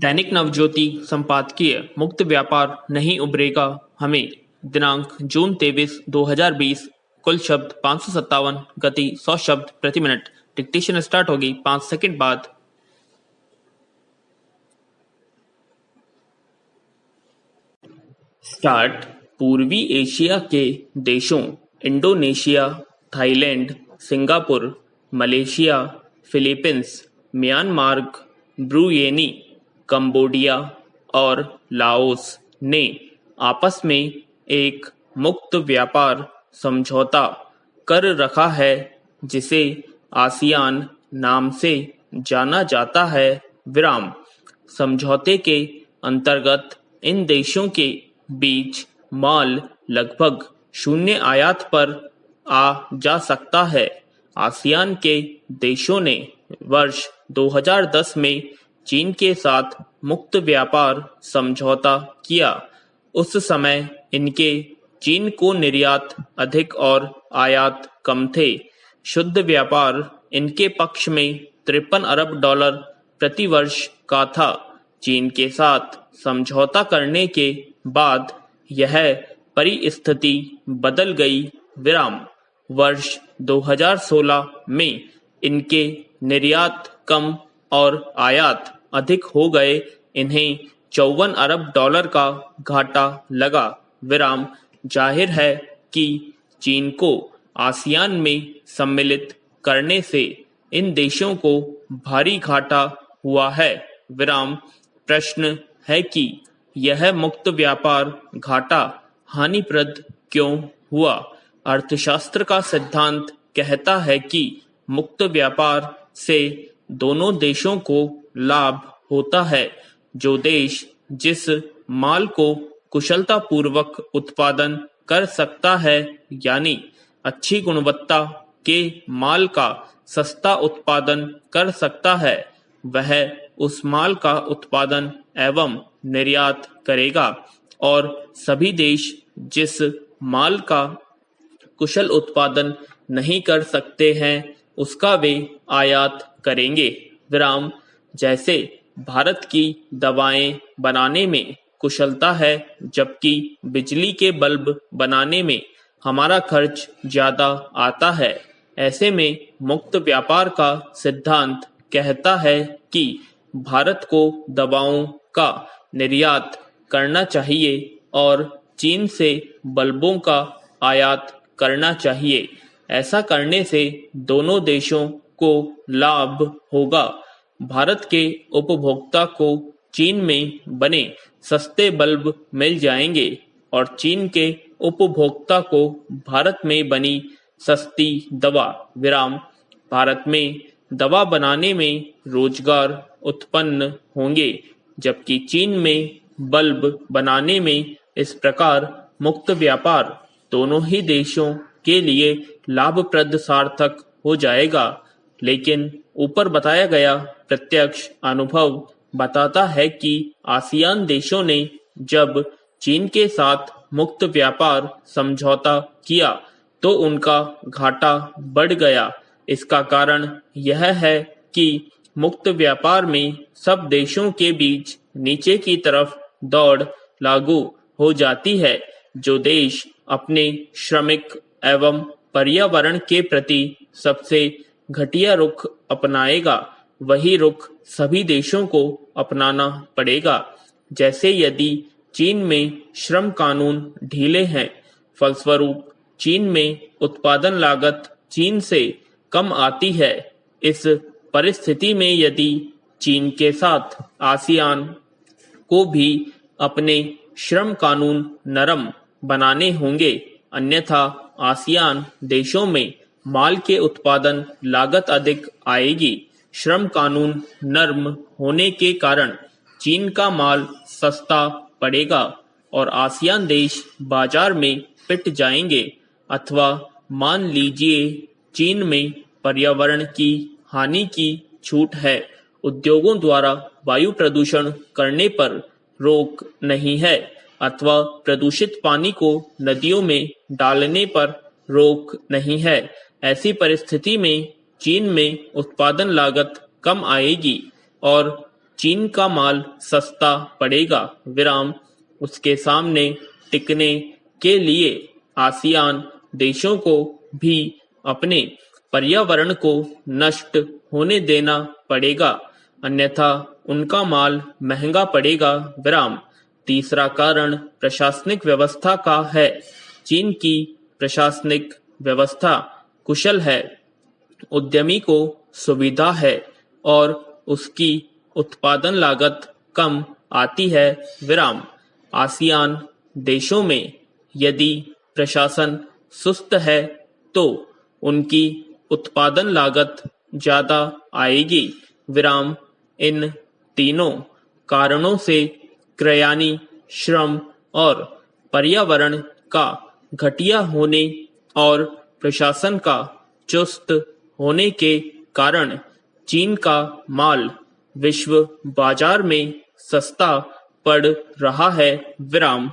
दैनिक नवज्योति संपादकीय मुक्त व्यापार नहीं उभरेगा हमें। दिनांक जून 23, 2020। कुल शब्द 557, गति 100 शब्द प्रति मिनट। डिक्टेशन स्टार्ट होगी 5 सेकंड बाद। स्टार्ट। पूर्वी एशिया के देशों Indonesia, Thailand, Singapore, Malaysia, Philippines, Myanmar, Brunei, Cambodia और लाओस ने आपस में एक मुक्त व्यापार समझौता कर रखा है जिसे आसियान नाम से जाना जाता है। विराम। समझौते के अंतर्गत इन देशों के बीच माल लगभग शून्य आयात पर आ जा सकता है। आसियान के देशों ने वर्ष 2010 में चीन के साथ मुक्त व्यापार समझौता किया। उस समय इनके चीन को निर्यात अधिक और आयात कम थे। शुद्ध व्यापार इनके पक्ष में $53 अरब प्रति वर्ष का था। चीन के साथ समझौता करने के बाद यह परिस्थिति बदल गई। विराम। वर्ष 2016 में इनके निर्यात कम और आयात अधिक हो गए। इन्हें $54 अरब का घाटा लगा। विराम। जाहिर है कि चीन को आसियान में सम्मिलित करने से इन देशों को भारी घाटा हुआ है। विराम। प्रश्न है कि यह मुक्त व्यापार घाटा हानिप्रद क्यों हुआ? अर्थशास्त्र का सिद्धांत कहता है कि मुक्त व्यापार से दोनों देशों को लाभ होता है। जो देश जिस माल को कुशलतापूर्वक उत्पादन कर सकता है, यानी अच्छी गुणवत्ता के माल का सस्ता उत्पादन कर सकता है, वह उस माल का उत्पादन एवं निर्यात करेगा और सभी देश जिस माल का कुशल उत्पादन नहीं कर सकते हैं उसका वे आयात करेंगे। विराम। जैसे भारत की दवाएं बनाने में कुशलता है जबकि बिजली के बल्ब बनाने में हमारा खर्च ज्यादा आता है। ऐसे में मुक्त व्यापार का सिद्धांत कहता है कि भारत को दवाओं का निर्यात करना चाहिए और चीन से बल्बों का आयात करना चाहिए। ऐसा करने से दोनों देशों को लाभ होगा। भारत के उपभोक्ता को चीन में बने सस्ते बल्ब मिल जाएंगे और चीन के उपभोक्ता को भारत में बनी सस्ती दवा। विराम। भारत में दवा बनाने में रोजगार उत्पन्न होंगे जबकि चीन में बल्ब बनाने में। इस प्रकार मुक्त व्यापार दोनों ही देशों के लिए लाभप्रद सार्थक हो जाएगा। लेकिन ऊपर बताया गया प्रत्यक्ष अनुभव बताता है कि आसियान देशों ने जब चीन के साथ मुक्त व्यापार समझौता किया तो उनका घाटा बढ़ गया। इसका कारण यह है कि मुक्त व्यापार में सब देशों के बीच नीचे की तरफ दौड़ लागू हो जाती है। जो देश अपने श्रमिक एवं पर्यावरण के प्रति सबसे घटिया रुख अपनाएगा वही रुख सभी देशों को अपनाना पड़ेगा। जैसे यदि चीन में श्रम कानून ढीले हैं, फलस्वरूप चीन में उत्पादन लागत चीन से कम आती है। इस परिस्थिति में यदि चीन के साथ आसियान को भी अपने श्रम कानून नरम बनाने होंगे, अन्यथा आसियान देशों में माल के उत्पादन लागत अधिक आएगी। श्रम कानून नरम होने के कारण चीन का माल सस्ता पड़ेगा और आसियान देश बाजार में पिट जाएंगे। अथवा मान लीजिए चीन में पर्यावरण की हानि की छूट है, उद्योगों द्वारा वायु प्रदूषण करने पर रोक नहीं है, अथवा प्रदूषित पानी को नदियों में डालने पर रोक नहीं है। ऐसी परिस्थिति में चीन में उत्पादन लागत कम आएगी और चीन का माल सस्ता पड़ेगा विराम उसके सामने टिकने के लिए आसियान देशों को भी अपने पर्यावरण को नष्ट होने देना पड़ेगा अन्यथा उनका माल महंगा पड़ेगा विराम तीसरा कारण प्रशासनिक व्यवस्था का है चीन की प्रशासनिक व्यवस्था कुशल है उद्यमी को सुविधा है और उसकी उत्पादन लागत कम आती है विराम आसियान देशों में यदि प्रशासन सुस्त है तो उनकी उत्पादन लागत ज्यादा आएगी विराम इन तीनों कारणों से क्रयानी श्रम और पर्यावरण का घटिया होने और प्रशासन का चुस्त होने के कारण चीन का माल विश्व बाजार में सस्ता पड़ रहा है विराम